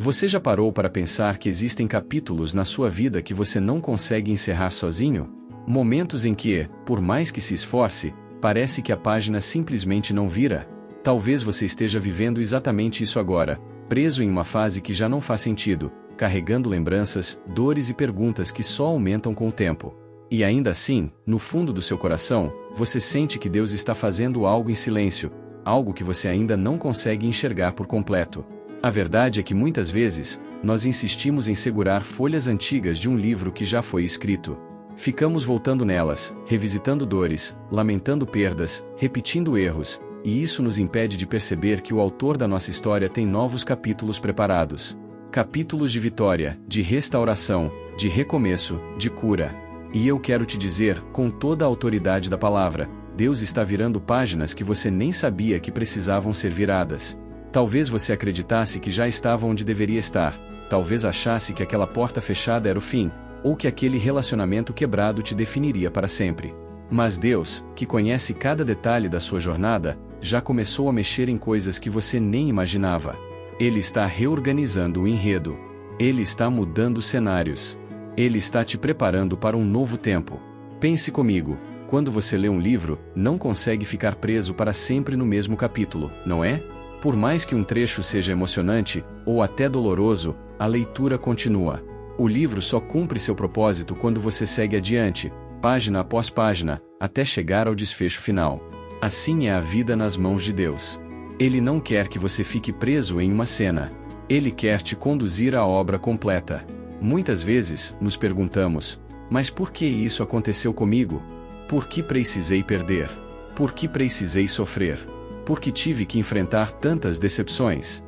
Você já parou para pensar que existem capítulos na sua vida que você não consegue encerrar sozinho? Momentos em que, por mais que se esforce, parece que a página simplesmente não vira? Talvez você esteja vivendo exatamente isso agora, preso em uma fase que já não faz sentido, carregando lembranças, dores e perguntas que só aumentam com o tempo. E ainda assim, no fundo do seu coração, você sente que Deus está fazendo algo em silêncio, algo que você ainda não consegue enxergar por completo. A verdade é que muitas vezes, nós insistimos em segurar folhas antigas de um livro que já foi escrito. Ficamos voltando nelas, revisitando dores, lamentando perdas, repetindo erros, e isso nos impede de perceber que o autor da nossa história tem novos capítulos preparados. Capítulos de vitória, de restauração, de recomeço, de cura. E eu quero te dizer, com toda a autoridade da palavra, Deus está virando páginas que você nem sabia que precisavam ser viradas. Talvez você acreditasse que já estava onde deveria estar, talvez achasse que aquela porta fechada era o fim, ou que aquele relacionamento quebrado te definiria para sempre. Mas Deus, que conhece cada detalhe da sua jornada, já começou a mexer em coisas que você nem imaginava. Ele está reorganizando o enredo. Ele está mudando cenários. Ele está te preparando para um novo tempo. Pense comigo, quando você lê um livro, não consegue ficar preso para sempre no mesmo capítulo, não é? Por mais que um trecho seja emocionante, ou até doloroso, a leitura continua. O livro só cumpre seu propósito quando você segue adiante, página após página, até chegar ao desfecho final. Assim é a vida nas mãos de Deus. Ele não quer que você fique preso em uma cena. Ele quer te conduzir à obra completa. Muitas vezes, nos perguntamos, mas por que isso aconteceu comigo? Por que precisei perder? Por que precisei sofrer? Por que tive que enfrentar tantas decepções?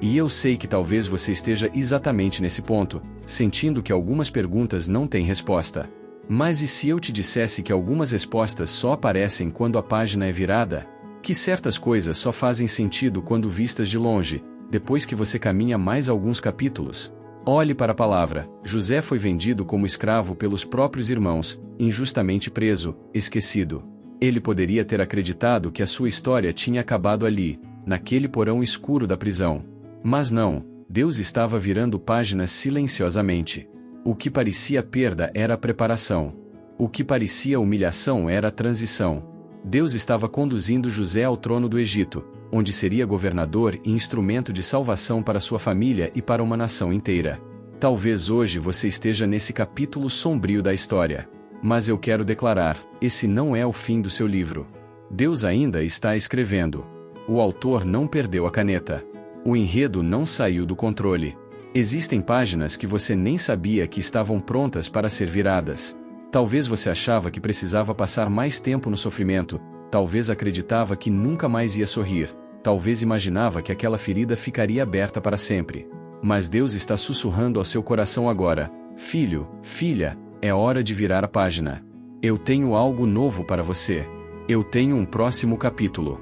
E eu sei que talvez você esteja exatamente nesse ponto, sentindo que algumas perguntas não têm resposta. Mas e se eu te dissesse que algumas respostas só aparecem quando a página é virada? Que certas coisas só fazem sentido quando vistas de longe, depois que você caminha mais alguns capítulos? Olhe para a palavra. José foi vendido como escravo pelos próprios irmãos, injustamente preso, esquecido. Ele poderia ter acreditado que a sua história tinha acabado ali, naquele porão escuro da prisão. Mas não, Deus estava virando páginas silenciosamente. O que parecia perda era a preparação. O que parecia humilhação era a transição. Deus estava conduzindo José ao trono do Egito, onde seria governador e instrumento de salvação para sua família e para uma nação inteira. Talvez hoje você esteja nesse capítulo sombrio da história. Mas eu quero declarar, esse não é o fim do seu livro. Deus ainda está escrevendo. O autor não perdeu a caneta. O enredo não saiu do controle. Existem páginas que você nem sabia que estavam prontas para ser viradas. Talvez você achava que precisava passar mais tempo no sofrimento, talvez acreditava que nunca mais ia sorrir, talvez imaginava que aquela ferida ficaria aberta para sempre. Mas Deus está sussurrando ao seu coração agora: filho, filha, é hora de virar a página. Eu tenho algo novo para você. Eu tenho um próximo capítulo.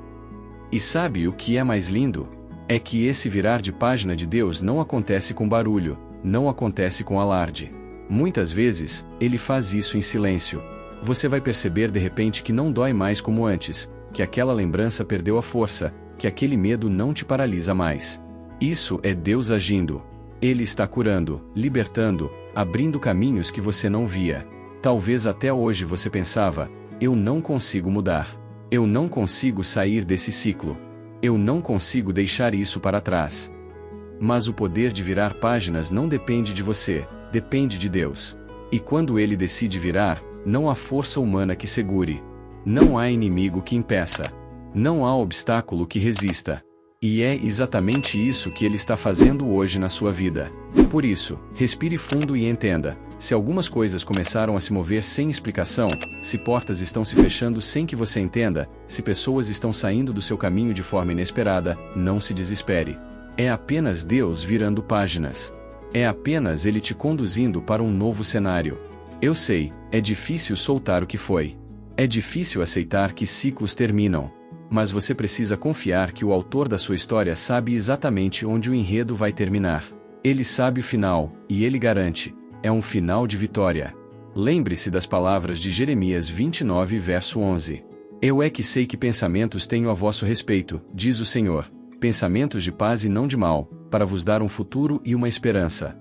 E sabe o que é mais lindo? É que esse virar de página de Deus não acontece com barulho, não acontece com alarde. Muitas vezes, Ele faz isso em silêncio. Você vai perceber de repente que não dói mais como antes, que aquela lembrança perdeu a força, que aquele medo não te paralisa mais. Isso é Deus agindo. Ele está curando, libertando, abrindo caminhos que você não via. Talvez até hoje você pensava: eu não consigo mudar. Eu não consigo sair desse ciclo. Eu não consigo deixar isso para trás. Mas o poder de virar páginas não depende de você, depende de Deus. E quando Ele decide virar, não há força humana que segure. Não há inimigo que impeça. Não há obstáculo que resista. E é exatamente isso que Ele está fazendo hoje na sua vida. Por isso, respire fundo e entenda: se algumas coisas começaram a se mover sem explicação, se portas estão se fechando sem que você entenda, se pessoas estão saindo do seu caminho de forma inesperada, não se desespere. É apenas Deus virando páginas. É apenas Ele te conduzindo para um novo cenário. Eu sei, é difícil soltar o que foi. É difícil aceitar que ciclos terminam. Mas você precisa confiar que o autor da sua história sabe exatamente onde o enredo vai terminar. Ele sabe o final, e ele garante: é um final de vitória. Lembre-se das palavras de Jeremias 29, verso 11. Eu é que sei que pensamentos tenho a vosso respeito, diz o Senhor, pensamentos de paz e não de mal, para vos dar um futuro e uma esperança.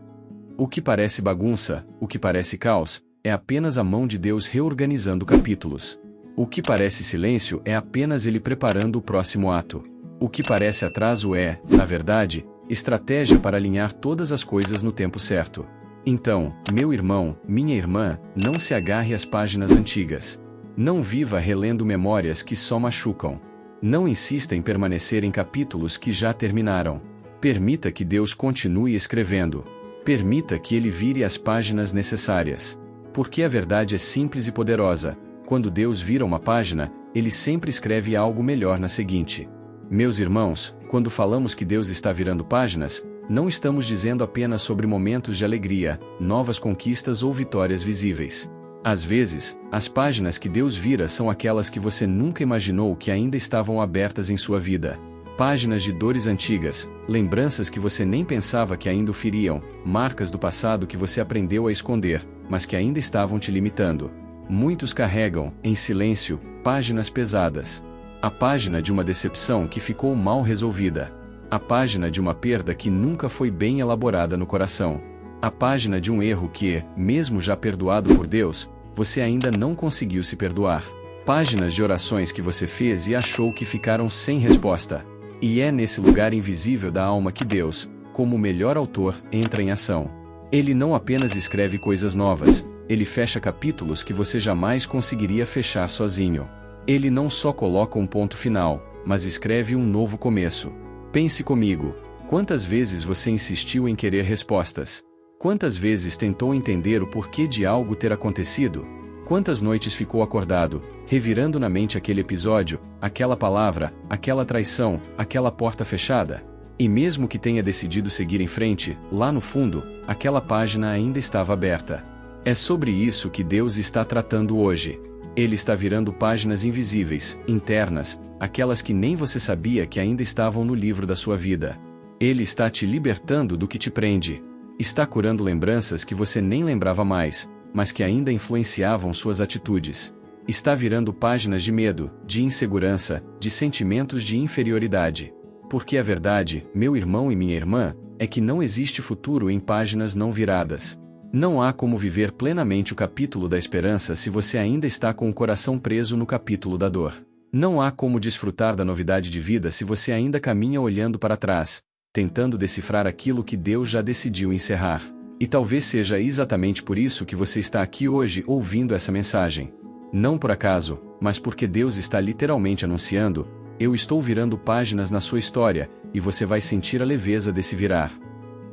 O que parece bagunça, o que parece caos, é apenas a mão de Deus reorganizando capítulos. O que parece silêncio é apenas Ele preparando o próximo ato. O que parece atraso é, na verdade, estratégia para alinhar todas as coisas no tempo certo. Então, meu irmão, minha irmã, não se agarre às páginas antigas. Não viva relendo memórias que só machucam. Não insista em permanecer em capítulos que já terminaram. Permita que Deus continue escrevendo. Permita que Ele vire as páginas necessárias. Porque a verdade é simples e poderosa. Quando Deus vira uma página, Ele sempre escreve algo melhor na seguinte. Meus irmãos, quando falamos que Deus está virando páginas, não estamos dizendo apenas sobre momentos de alegria, novas conquistas ou vitórias visíveis. Às vezes, as páginas que Deus vira são aquelas que você nunca imaginou que ainda estavam abertas em sua vida. Páginas de dores antigas, lembranças que você nem pensava que ainda o feriam, marcas do passado que você aprendeu a esconder, mas que ainda estavam te limitando. Muitos carregam, em silêncio, páginas pesadas. A página de uma decepção que ficou mal resolvida. A página de uma perda que nunca foi bem elaborada no coração. A página de um erro que, mesmo já perdoado por Deus, você ainda não conseguiu se perdoar. Páginas de orações que você fez e achou que ficaram sem resposta. E é nesse lugar invisível da alma que Deus, como o melhor autor, entra em ação. Ele não apenas escreve coisas novas, ele fecha capítulos que você jamais conseguiria fechar sozinho. Ele não só coloca um ponto final, mas escreve um novo começo. Pense comigo, quantas vezes você insistiu em querer respostas? Quantas vezes tentou entender o porquê de algo ter acontecido? Quantas noites ficou acordado, revirando na mente aquele episódio, aquela palavra, aquela traição, aquela porta fechada? E mesmo que tenha decidido seguir em frente, lá no fundo, aquela página ainda estava aberta. É sobre isso que Deus está tratando hoje. Ele está virando páginas invisíveis, internas, aquelas que nem você sabia que ainda estavam no livro da sua vida. Ele está te libertando do que te prende. Está curando lembranças que você nem lembrava mais, mas que ainda influenciavam suas atitudes. Está virando páginas de medo, de insegurança, de sentimentos de inferioridade. Porque a verdade, meu irmão e minha irmã, é que não existe futuro em páginas não viradas. Não há como viver plenamente o capítulo da esperança se você ainda está com o coração preso no capítulo da dor. Não há como desfrutar da novidade de vida se você ainda caminha olhando para trás, tentando decifrar aquilo que Deus já decidiu encerrar. E talvez seja exatamente por isso que você está aqui hoje ouvindo essa mensagem. Não por acaso, mas porque Deus está literalmente anunciando: eu estou virando páginas na sua história, e você vai sentir a leveza desse virar.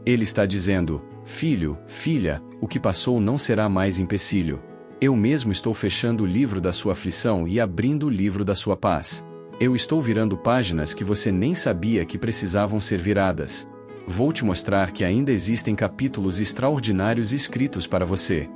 Ele está dizendo: filho, filha, o que passou não será mais empecilho. Eu mesmo estou fechando o livro da sua aflição e abrindo o livro da sua paz. Eu estou virando páginas que você nem sabia que precisavam ser viradas. Vou te mostrar que ainda existem capítulos extraordinários escritos para você.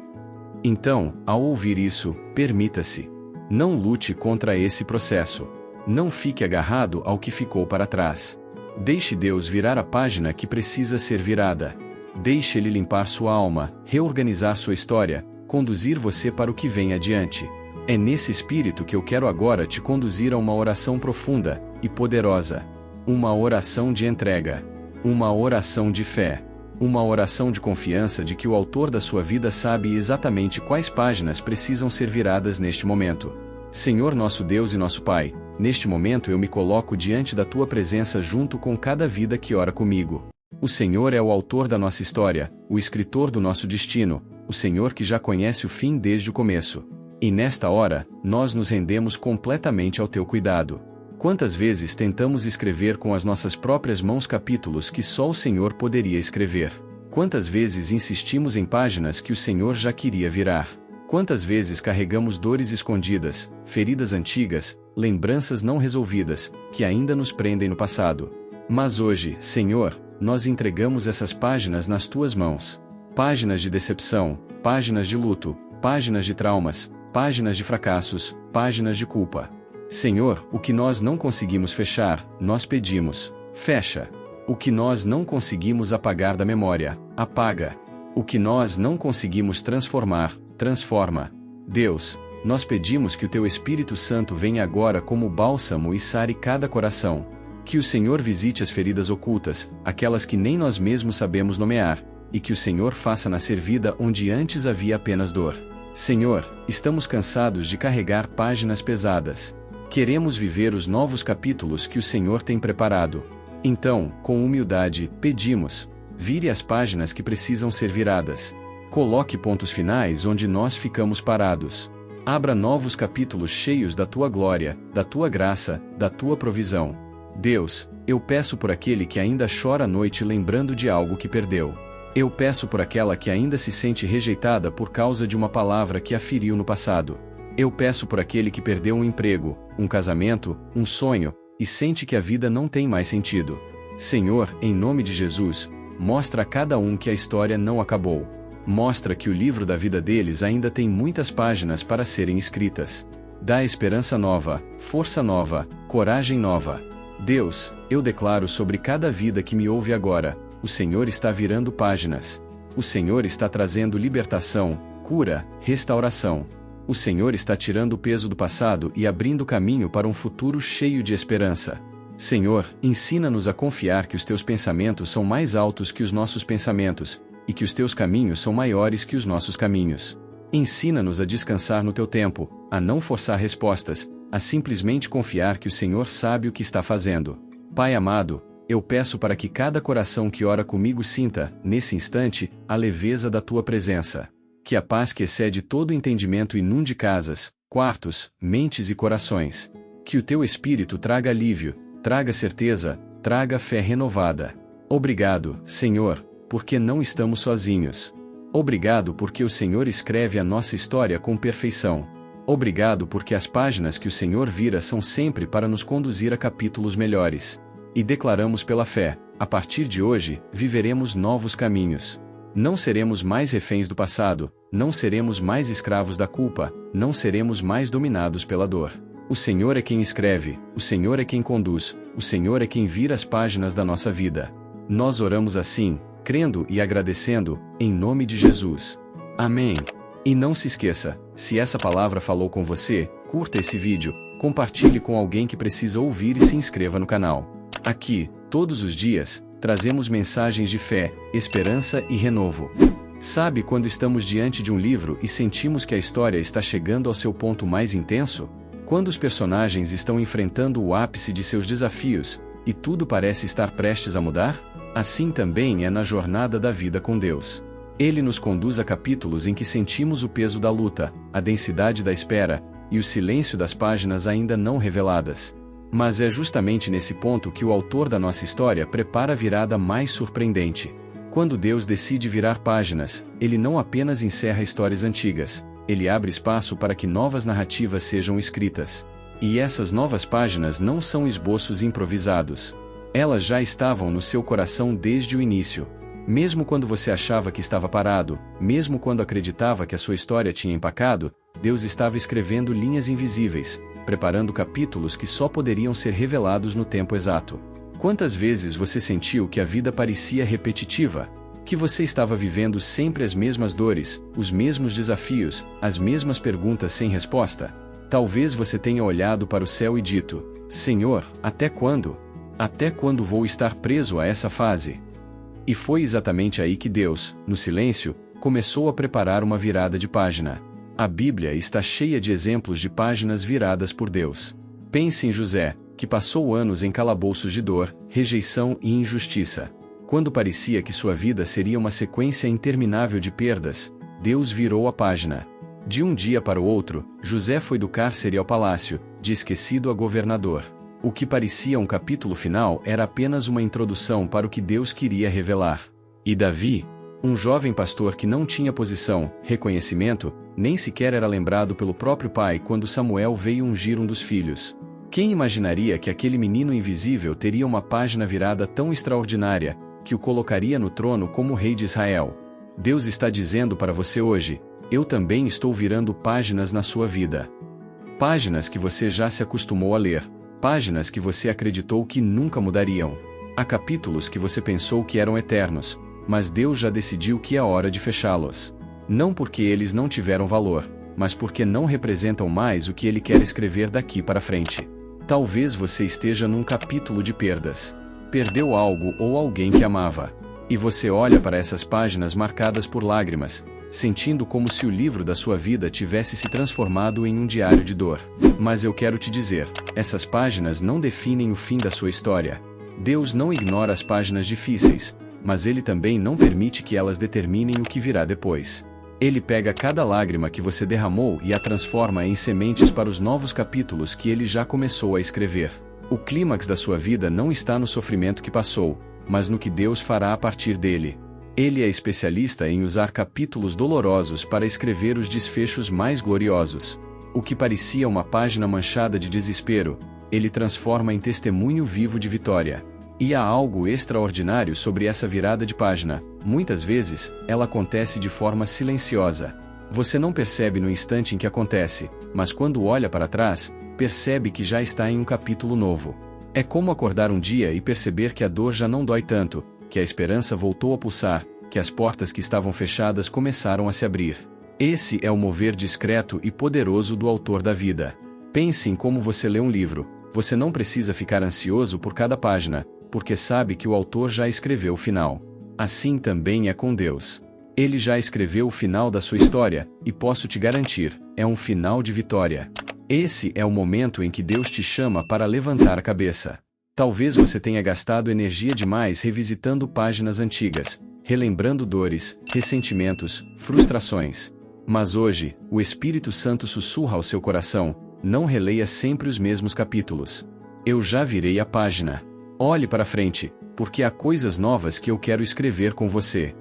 Então, ao ouvir isso, permita-se. Não lute contra esse processo. Não fique agarrado ao que ficou para trás. Deixe Deus virar a página que precisa ser virada. Deixe Ele limpar sua alma, reorganizar sua história, conduzir você para o que vem adiante. É nesse espírito que eu quero agora te conduzir a uma oração profunda e poderosa. Uma oração de entrega. Uma oração de fé. Uma oração de confiança de que o autor da sua vida sabe exatamente quais páginas precisam ser viradas neste momento. Senhor nosso Deus e nosso Pai, neste momento eu me coloco diante da Tua presença junto com cada vida que ora comigo. O Senhor é o autor da nossa história, o escritor do nosso destino, o Senhor que já conhece o fim desde o começo. E nesta hora, nós nos rendemos completamente ao Teu cuidado. Quantas vezes tentamos escrever com as nossas próprias mãos capítulos que só o Senhor poderia escrever? Quantas vezes insistimos em páginas que o Senhor já queria virar? Quantas vezes carregamos dores escondidas, feridas antigas, lembranças não resolvidas, que ainda nos prendem no passado? Mas hoje, Senhor, nós entregamos essas páginas nas Tuas mãos. Páginas de decepção, páginas de luto, páginas de traumas, páginas de fracassos, páginas de culpa. Senhor, o que nós não conseguimos fechar, nós pedimos, fecha. O que nós não conseguimos apagar da memória, apaga. O que nós não conseguimos transformar, transforma. Deus, nós pedimos que o Teu Espírito Santo venha agora como bálsamo e sare cada coração. Que o Senhor visite as feridas ocultas, aquelas que nem nós mesmos sabemos nomear, e que o Senhor faça nascer vida onde antes havia apenas dor. Senhor, estamos cansados de carregar páginas pesadas. Queremos viver os novos capítulos que o Senhor tem preparado. Então, com humildade, pedimos: vire as páginas que precisam ser viradas. Coloque pontos finais onde nós ficamos parados. Abra novos capítulos cheios da Tua glória, da Tua graça, da Tua provisão. Deus, eu peço por aquele que ainda chora à noite lembrando de algo que perdeu. Eu peço por aquela que ainda se sente rejeitada por causa de uma palavra que a feriu no passado. Eu peço por aquele que perdeu um emprego, um casamento, um sonho, e sente que a vida não tem mais sentido. Senhor, em nome de Jesus, mostra a cada um que a história não acabou. Mostra que o livro da vida deles ainda tem muitas páginas para serem escritas. Dá esperança nova, força nova, coragem nova. Deus, eu declaro sobre cada vida que me ouve agora: o Senhor está virando páginas. O Senhor está trazendo libertação, cura, restauração. O Senhor está tirando o peso do passado e abrindo caminho para um futuro cheio de esperança. Senhor, ensina-nos a confiar que os Teus pensamentos são mais altos que os nossos pensamentos, e que os Teus caminhos são maiores que os nossos caminhos. Ensina-nos a descansar no Teu tempo, a não forçar respostas, a simplesmente confiar que o Senhor sabe o que está fazendo. Pai amado, eu peço para que cada coração que ora comigo sinta, nesse instante, a leveza da Tua presença. Que a paz que excede todo entendimento inunde casas, quartos, mentes e corações. Que o Teu Espírito traga alívio, traga certeza, traga fé renovada. Obrigado, Senhor, porque não estamos sozinhos. Obrigado porque o Senhor escreve a nossa história com perfeição. Obrigado porque as páginas que o Senhor vira são sempre para nos conduzir a capítulos melhores. E declaramos pela fé: a partir de hoje, viveremos novos caminhos. Não seremos mais reféns do passado, não seremos mais escravos da culpa, não seremos mais dominados pela dor. O Senhor é quem escreve, o Senhor é quem conduz, o Senhor é quem vira as páginas da nossa vida. Nós oramos assim, crendo e agradecendo, em nome de Jesus. Amém. E não se esqueça, se essa palavra falou com você, curta esse vídeo, compartilhe com alguém que precisa ouvir e se inscreva no canal. Aqui, todos os dias, trazemos mensagens de fé, esperança e renovo. Sabe quando estamos diante de um livro e sentimos que a história está chegando ao seu ponto mais intenso? Quando os personagens estão enfrentando o ápice de seus desafios, e tudo parece estar prestes a mudar? Assim também é na jornada da vida com Deus. Ele nos conduz a capítulos em que sentimos o peso da luta, a densidade da espera, e o silêncio das páginas ainda não reveladas. Mas é justamente nesse ponto que o autor da nossa história prepara a virada mais surpreendente. Quando Deus decide virar páginas, Ele não apenas encerra histórias antigas, Ele abre espaço para que novas narrativas sejam escritas. E essas novas páginas não são esboços improvisados. Elas já estavam no seu coração desde o início. Mesmo quando você achava que estava parado, mesmo quando acreditava que a sua história tinha empacado, Deus estava escrevendo linhas invisíveis, preparando capítulos que só poderiam ser revelados no tempo exato. Quantas vezes você sentiu que a vida parecia repetitiva? Que você estava vivendo sempre as mesmas dores, os mesmos desafios, as mesmas perguntas sem resposta? Talvez você tenha olhado para o céu e dito: Senhor, até quando? Até quando vou estar preso a essa fase? E foi exatamente aí que Deus, no silêncio, começou a preparar uma virada de página. A Bíblia está cheia de exemplos de páginas viradas por Deus. Pense em José, que passou anos em calabouços de dor, rejeição e injustiça. Quando parecia que sua vida seria uma sequência interminável de perdas, Deus virou a página. De um dia para o outro, José foi do cárcere ao palácio, de esquecido a governador. O que parecia um capítulo final era apenas uma introdução para o que Deus queria revelar. E Davi, um jovem pastor que não tinha posição, reconhecimento, nem sequer era lembrado pelo próprio pai quando Samuel veio ungir um dos filhos. Quem imaginaria que aquele menino invisível teria uma página virada tão extraordinária, que o colocaria no trono como rei de Israel? Deus está dizendo para você hoje: eu também estou virando páginas na sua vida. Páginas que você já se acostumou a ler, páginas que você acreditou que nunca mudariam. Há capítulos que você pensou que eram eternos, mas Deus já decidiu que é hora de fechá-los. Não porque eles não tiveram valor, mas porque não representam mais o que Ele quer escrever daqui para frente. Talvez você esteja num capítulo de perdas. Perdeu algo ou alguém que amava. E você olha para essas páginas marcadas por lágrimas, sentindo como se o livro da sua vida tivesse se transformado em um diário de dor. Mas eu quero te dizer, essas páginas não definem o fim da sua história. Deus não ignora as páginas difíceis, mas Ele também não permite que elas determinem o que virá depois. Ele pega cada lágrima que você derramou e a transforma em sementes para os novos capítulos que Ele já começou a escrever. O clímax da sua vida não está no sofrimento que passou, mas no que Deus fará a partir dele. Ele é especialista em usar capítulos dolorosos para escrever os desfechos mais gloriosos. O que parecia uma página manchada de desespero, Ele transforma em testemunho vivo de vitória. E há algo extraordinário sobre essa virada de página. Muitas vezes, ela acontece de forma silenciosa. Você não percebe no instante em que acontece, mas quando olha para trás, percebe que já está em um capítulo novo. É como acordar um dia e perceber que a dor já não dói tanto, que a esperança voltou a pulsar, que as portas que estavam fechadas começaram a se abrir. Esse é o mover discreto e poderoso do autor da vida. Pense em como você lê um livro. Você não precisa ficar ansioso por cada página, porque sabe que o autor já escreveu o final. Assim também é com Deus. Ele já escreveu o final da sua história, e posso te garantir, é um final de vitória. Esse é o momento em que Deus te chama para levantar a cabeça. Talvez você tenha gastado energia demais revisitando páginas antigas, relembrando dores, ressentimentos, frustrações. Mas hoje, o Espírito Santo sussurra ao seu coração: não releia sempre os mesmos capítulos. Eu já virei a página. Olhe para frente, porque há coisas novas que eu quero escrever com você.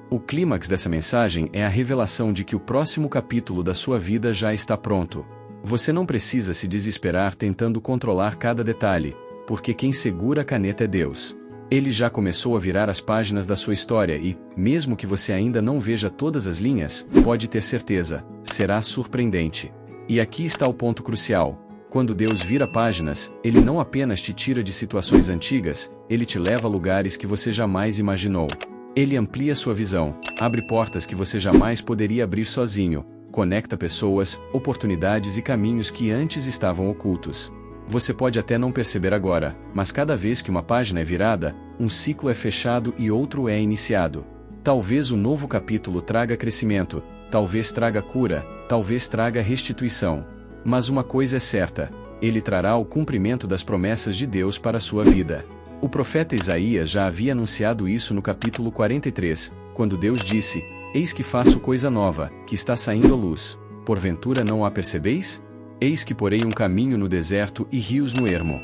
O clímax dessa mensagem é a revelação de que o próximo capítulo da sua vida já está pronto. Você não precisa se desesperar tentando controlar cada detalhe, porque quem segura a caneta é Deus. Ele já começou a virar as páginas da sua história e, mesmo que você ainda não veja todas as linhas, pode ter certeza, será surpreendente. E aqui está o ponto crucial. Quando Deus vira páginas, Ele não apenas te tira de situações antigas, Ele te leva a lugares que você jamais imaginou. Ele amplia sua visão, abre portas que você jamais poderia abrir sozinho, conecta pessoas, oportunidades e caminhos que antes estavam ocultos. Você pode até não perceber agora, mas cada vez que uma página é virada, um ciclo é fechado e outro é iniciado. Talvez o novo capítulo traga crescimento, talvez traga cura, talvez traga restituição. Mas uma coisa é certa, ele trará o cumprimento das promessas de Deus para a sua vida. O profeta Isaías já havia anunciado isso no capítulo 43, quando Deus disse: Eis que faço coisa nova, que está saindo à luz. Porventura não a percebeis? Eis que porei um caminho no deserto e rios no ermo.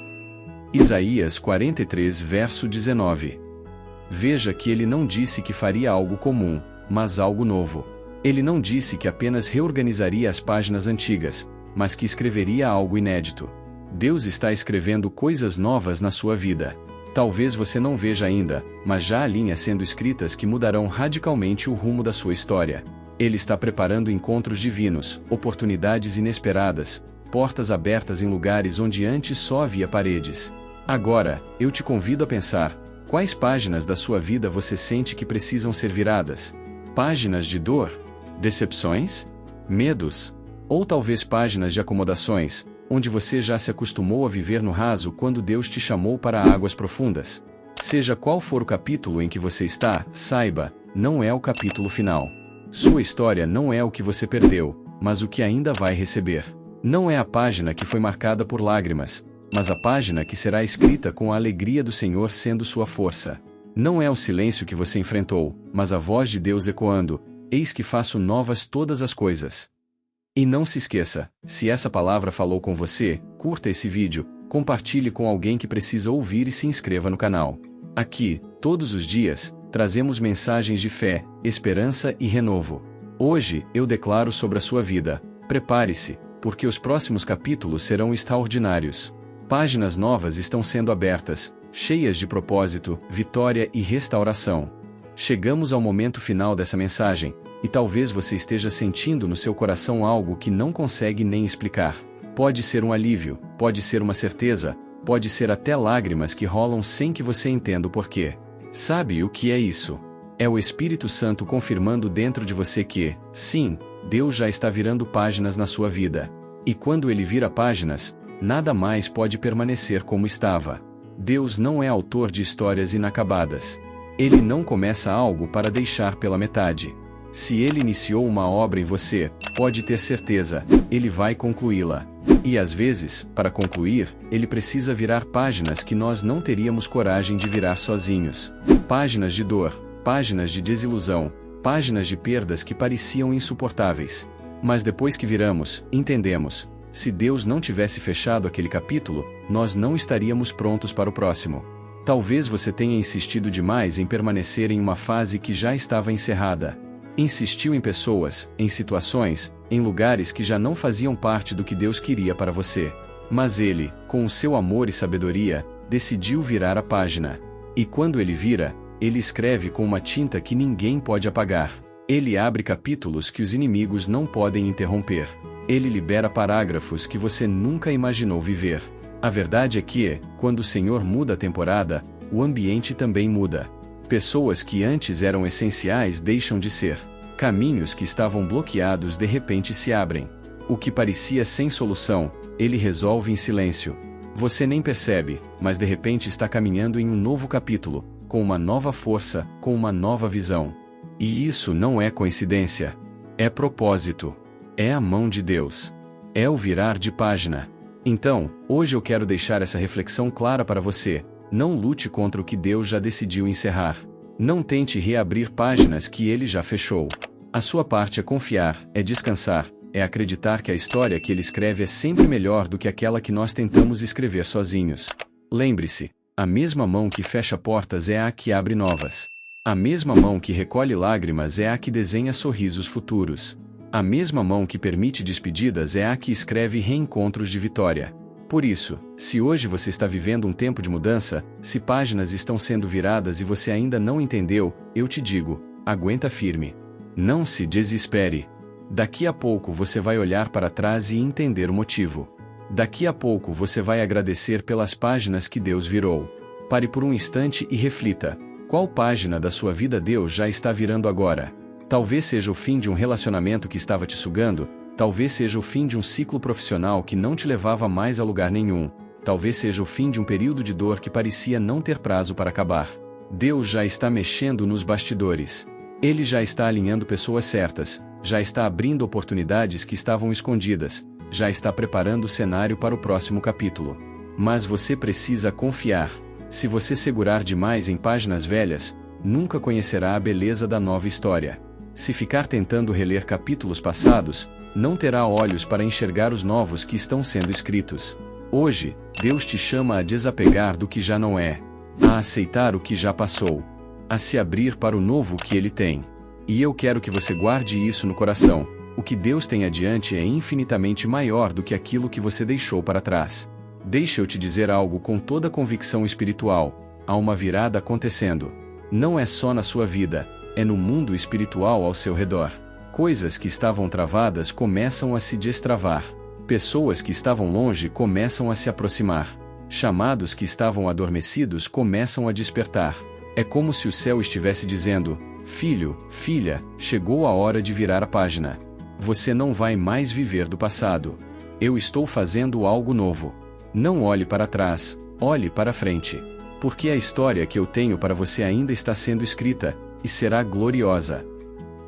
Isaías 43, verso 19. Veja que ele não disse que faria algo comum, mas algo novo. Ele não disse que apenas reorganizaria as páginas antigas, mas que escreveria algo inédito. Deus está escrevendo coisas novas na sua vida. Talvez você não veja ainda, mas já há linhas sendo escritas que mudarão radicalmente o rumo da sua história. Ele está preparando encontros divinos, oportunidades inesperadas, portas abertas em lugares onde antes só havia paredes. Agora, eu te convido a pensar: quais páginas da sua vida você sente que precisam ser viradas? Páginas de dor? Decepções? Medos? Ou talvez páginas de acomodações, onde você já se acostumou a viver no raso quando Deus te chamou para águas profundas? Seja qual for o capítulo em que você está, saiba, não é o capítulo final. Sua história não é o que você perdeu, mas o que ainda vai receber. Não é a página que foi marcada por lágrimas, mas a página que será escrita com a alegria do Senhor sendo sua força. Não é o silêncio que você enfrentou, mas a voz de Deus ecoando: Eis que faço novas todas as coisas. E não se esqueça, se essa palavra falou com você, curta esse vídeo, compartilhe com alguém que precisa ouvir e se inscreva no canal. Aqui, todos os dias, trazemos mensagens de fé, esperança e renovo. Hoje, eu declaro sobre a sua vida: prepare-se, porque os próximos capítulos serão extraordinários. Páginas novas estão sendo abertas, cheias de propósito, vitória e restauração. Chegamos ao momento final dessa mensagem, e talvez você esteja sentindo no seu coração algo que não consegue nem explicar. Pode ser um alívio, pode ser uma certeza, pode ser até lágrimas que rolam sem que você entenda o porquê. Sabe o que é isso? É o Espírito Santo confirmando dentro de você que, sim, Deus já está virando páginas na sua vida. E quando Ele vira páginas, Nada mais pode permanecer como estava. Deus não é autor de histórias inacabadas. Ele não começa algo para deixar pela metade. Se ele iniciou uma obra em você, pode ter certeza, ele vai concluí-la. E às vezes, para concluir, ele precisa virar páginas que nós não teríamos coragem de virar sozinhos. Páginas de dor, páginas de desilusão, páginas de perdas que pareciam insuportáveis. Mas depois que viramos, entendemos, se Deus não tivesse fechado aquele capítulo, nós não estaríamos prontos para o próximo. Talvez você tenha insistido demais em permanecer em uma fase que já estava encerrada. Insistiu em pessoas, em situações, em lugares que já não faziam parte do que Deus queria para você. Mas Ele, com o seu amor e sabedoria, decidiu virar a página. E quando Ele vira, Ele escreve com uma tinta que ninguém pode apagar. Ele abre capítulos que os inimigos não podem interromper. Ele libera parágrafos que você nunca imaginou viver. A verdade é que, quando o Senhor muda a temporada, o ambiente também muda. Pessoas que antes eram essenciais deixam de ser. Caminhos que estavam bloqueados de repente se abrem. O que parecia sem solução, Ele resolve em silêncio. Você nem percebe, mas de repente está caminhando em um novo capítulo, com uma nova força, com uma nova visão. E isso não é coincidência. É propósito. É a mão de Deus. É o virar de página. Então, hoje eu quero deixar essa reflexão clara para você. Não lute contra o que Deus já decidiu encerrar. Não tente reabrir páginas que Ele já fechou. A sua parte é confiar, é descansar, é acreditar que a história que Ele escreve é sempre melhor do que aquela que nós tentamos escrever sozinhos. Lembre-se, a mesma mão que fecha portas é a que abre novas. A mesma mão que recolhe lágrimas é a que desenha sorrisos futuros. A mesma mão que permite despedidas é a que escreve reencontros de vitória. Por isso, se hoje você está vivendo um tempo de mudança, se páginas estão sendo viradas e você ainda não entendeu, eu te digo, aguenta firme. Não se desespere. Daqui a pouco você vai olhar para trás e entender o motivo. Daqui a pouco você vai agradecer pelas páginas que Deus virou. Pare por um instante e reflita. Qual página da sua vida Deus já está virando agora? Talvez seja o fim de um relacionamento que estava te sugando, talvez seja o fim de um ciclo profissional que não te levava mais a lugar nenhum, talvez seja o fim de um período de dor que parecia não ter prazo para acabar. Deus já está mexendo nos bastidores. Ele já está alinhando pessoas certas, já está abrindo oportunidades que estavam escondidas, já está preparando o cenário para o próximo capítulo. Mas você precisa confiar. Se você segurar demais em páginas velhas, nunca conhecerá a beleza da nova história. Se ficar tentando reler capítulos passados, não terá olhos para enxergar os novos que estão sendo escritos. Hoje, Deus te chama a desapegar do que já não é, a aceitar o que já passou, a se abrir para o novo que Ele tem. E eu quero que você guarde isso no coração. O que Deus tem adiante é infinitamente maior do que aquilo que você deixou para trás. Deixa eu te dizer algo com toda convicção espiritual. Há uma virada acontecendo. Não é só na sua vida, é no mundo espiritual ao seu redor. Coisas que estavam travadas começam a se destravar. Pessoas que estavam longe começam a se aproximar. Chamados que estavam adormecidos começam a despertar. É como se o céu estivesse dizendo: filho, filha, chegou a hora de virar a página. Você não vai mais viver do passado. Eu estou fazendo algo novo. Não olhe para trás, olhe para frente. Porque a história que eu tenho para você ainda está sendo escrita, e será gloriosa.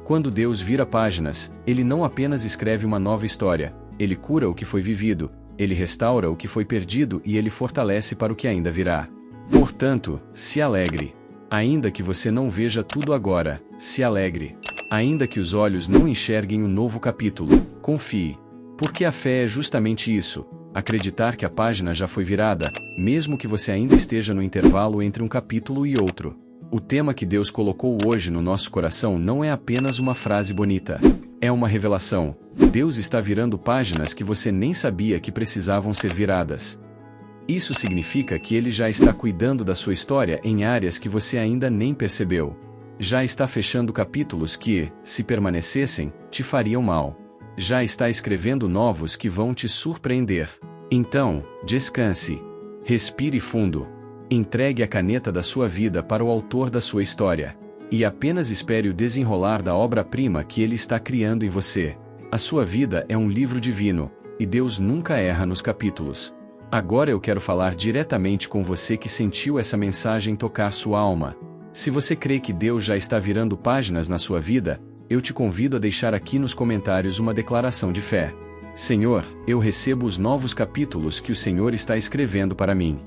Quando Deus vira páginas, Ele não apenas escreve uma nova história, Ele cura o que foi vivido, Ele restaura o que foi perdido e Ele fortalece para o que ainda virá. Portanto, se alegre. Ainda que você não veja tudo agora, se alegre. Ainda que os olhos não enxerguem o novo capítulo, confie. Porque a fé é justamente isso. Acreditar que a página já foi virada, mesmo que você ainda esteja no intervalo entre um capítulo e outro. O tema que Deus colocou hoje no nosso coração não é apenas uma frase bonita. É uma revelação. Deus está virando páginas que você nem sabia que precisavam ser viradas. Isso significa que Ele já está cuidando da sua história em áreas que você ainda nem percebeu. Já está fechando capítulos que, se permanecessem, te fariam mal. Já está escrevendo novos que vão te surpreender. Então, descanse. Respire fundo. Entregue a caneta da sua vida para o autor da sua história. E apenas espere o desenrolar da obra-prima que Ele está criando em você. A sua vida é um livro divino, e Deus nunca erra nos capítulos. Agora eu quero falar diretamente com você que sentiu essa mensagem tocar sua alma. Se você crê que Deus já está virando páginas na sua vida, eu te convido a deixar aqui nos comentários uma declaração de fé. Senhor, eu recebo os novos capítulos que o Senhor está escrevendo para mim.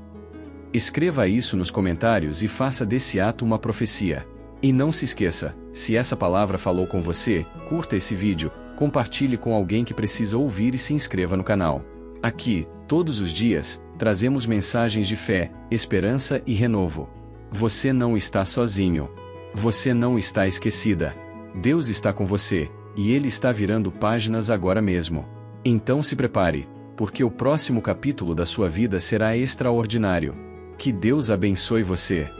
Escreva isso nos comentários e faça desse ato uma profecia. E não se esqueça, se essa palavra falou com você, curta esse vídeo, compartilhe com alguém que precisa ouvir e se inscreva no canal. Aqui, todos os dias, trazemos mensagens de fé, esperança e renovo. Você não está sozinho. Você não está esquecida. Deus está com você, e Ele está virando páginas agora mesmo. Então se prepare, porque o próximo capítulo da sua vida será extraordinário. Que Deus abençoe você.